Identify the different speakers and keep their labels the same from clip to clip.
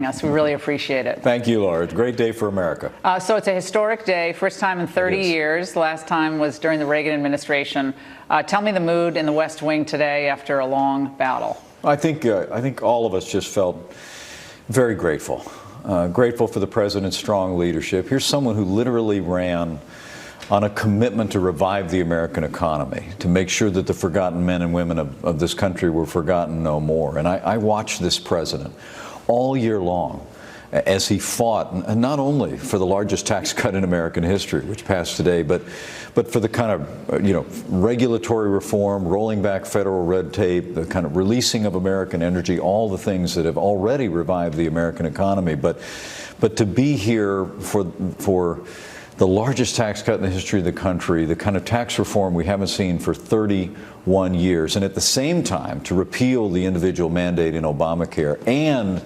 Speaker 1: us. We really appreciate it.
Speaker 2: Thank you, Laura. It's a great day for America.
Speaker 1: So it's a historic day, first time in 30 years. The last time was during the Reagan administration. Tell me the mood in the West Wing today after a long battle.
Speaker 2: I think all of us just felt very grateful. Grateful for the president's strong leadership. Here's someone who literally ran on a commitment to revive the American economy, to make sure that the forgotten men and women of this country were forgotten no more. And I watched this president all year long as he fought, and not only for the largest tax cut in American history, which passed today, but for the kind of regulatory reform, rolling back federal red tape, the kind of releasing of American energy, all the things that have already revived the American economy. But to be here for the largest tax cut in the history of the country, the kind of tax reform we haven't seen for 31 years, and at the same time to repeal the individual mandate in Obamacare and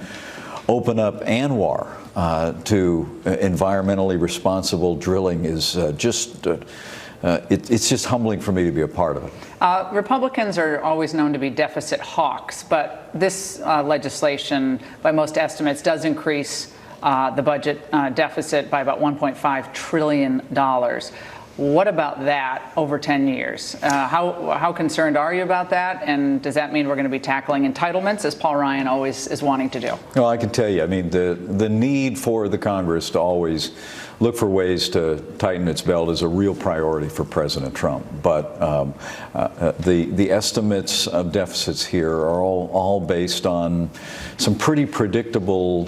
Speaker 2: open up ANWR to environmentally responsible drilling is it's just humbling for me to be a part of it.
Speaker 1: Republicans are always known to be deficit hawks, but this legislation, by most estimates, does increase the budget deficit by about $1.5 trillion. What about that over 10 years? How concerned are you about that? And does that mean we're going to be tackling entitlements, as Paul Ryan always is wanting to do?
Speaker 2: Well, I can tell you, I mean, the need for the Congress to always look for ways to tighten its belt is a real priority for President Trump. But the estimates of deficits here are all based on some pretty predictable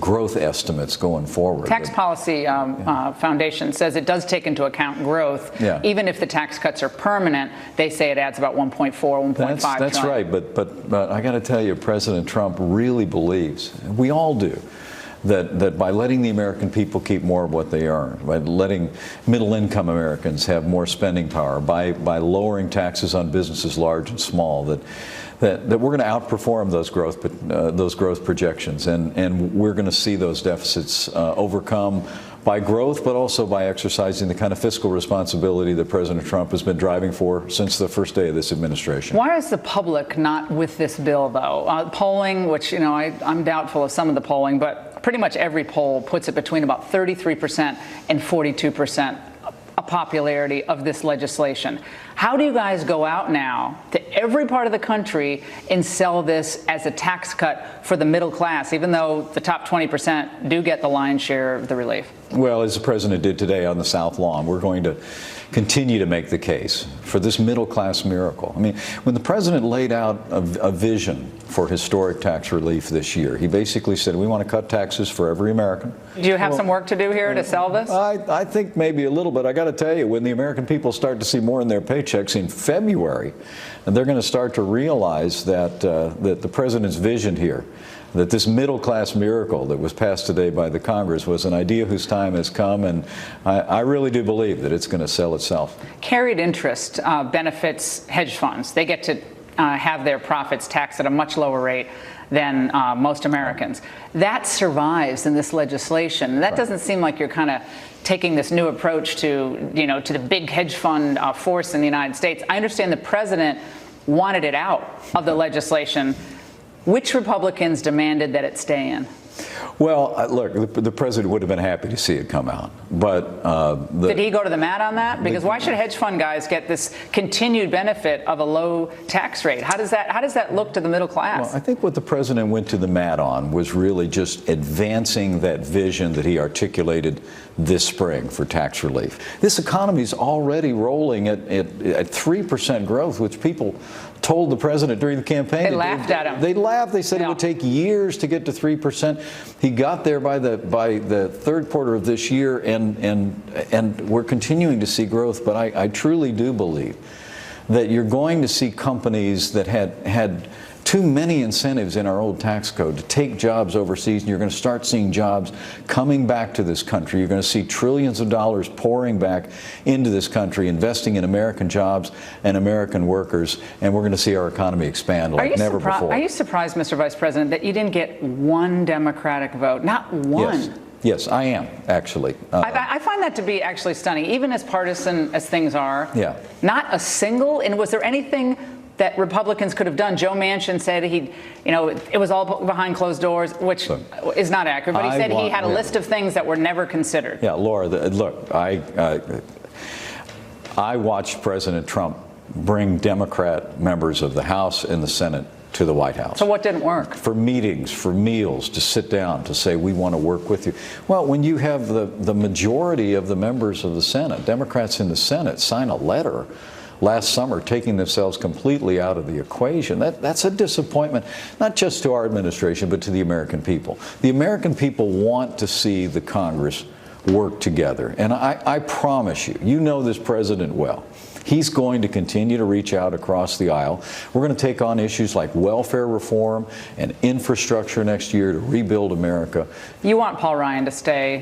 Speaker 2: growth estimates going forward.
Speaker 1: Tax Policy Foundation says it does take into account growth.
Speaker 2: Yeah.
Speaker 1: Even if the tax cuts are permanent, they say it adds about 1.4, 1.5
Speaker 2: That's right, but I got to tell you, President Trump really believes, and we all do, that by letting the American people keep more of what they earn, by letting middle-income Americans have more spending power, by lowering taxes on businesses large and small, that we're going to outperform those growth projections, and we're going to see those deficits overcome by growth, but also by exercising the kind of fiscal responsibility that President Trump has been driving for since the first day of this administration.
Speaker 1: Why is the public not with this bill, though? Polling, which, I'm doubtful of some of the polling, but pretty much every poll puts it between about 33% and 42% popularity of this legislation. How do you guys go out now to every part of the country and sell this as a tax cut for the middle class, even though the top 20% do get the lion's share of the relief?
Speaker 2: Well, as the president did today on the South Lawn, we're going to continue to make the case for this middle class miracle. I mean, when the president laid out a vision for historic tax relief this year, he basically said, we want to cut taxes for every American.
Speaker 1: Do you have some work to do here to sell this?
Speaker 2: I think maybe a little bit. I got to tell you, when the American people start to see more in their paychecks in February, and they're going to start to realize that the president's vision here, that this middle-class miracle that was passed today by the Congress was an idea whose time has come, and I really do believe that it's going to sell itself.
Speaker 1: Carried interest benefits hedge funds. They get to have their profits taxed at a much lower rate than most Americans. That survives in this legislation. That doesn't seem like you're kind of taking this new approach to the big hedge fund force in the United States. I understand the president wanted it out of the legislation. Which Republicans demanded that it stay in?
Speaker 2: Well, look, the president would have been happy to see it come out, but
Speaker 1: did he go to the mat on that? Because why should hedge fund guys get this continued benefit of a low tax rate? How does that look to the middle class?
Speaker 2: Well, I think what the president went to the mat on was really just advancing that vision that he articulated this spring for tax relief. This economy is already rolling at 3% growth, which people told the president during the campaign.
Speaker 1: They laughed at him.
Speaker 2: They laughed. They said it would take years to get to 3%. He got there by the third quarter of this year, and we're continuing to see growth. But I truly do believe that you're going to see companies that had too many incentives in our old tax code to take jobs overseas, and you're going to start seeing jobs coming back to this country. You're going to see trillions of dollars pouring back into this country, investing in American jobs and American workers, and we're going to see our economy expand like never before.
Speaker 1: Are you surprised, Mr. Vice President, that you didn't get one Democratic vote? Not one.
Speaker 2: Yes. Yes, I am, actually.
Speaker 1: I find that to be actually stunning, even as partisan as things are.
Speaker 2: Yeah.
Speaker 1: Not a single. And was there anything that Republicans could have done. Joe Manchin said it was all behind closed doors, which is not accurate. But he said he had a list of things that were never considered.
Speaker 2: Yeah, Laura, look, I watched President Trump bring Democrat members of the House and the Senate to the White House.
Speaker 1: So what didn't work?
Speaker 2: For meetings, for meals, to sit down, to say, we want to work with you. Well, when you have the majority of the members of the Senate, Democrats in the Senate, sign a letter last summer taking themselves completely out of the equation, that's a disappointment, not just to our administration, but to the American people. The American people want to see the Congress work together. And I promise you, you know this president well. He's going to continue to reach out across the aisle. We're going to take on issues like welfare reform and infrastructure next year to rebuild America.
Speaker 1: You want Paul Ryan to stay.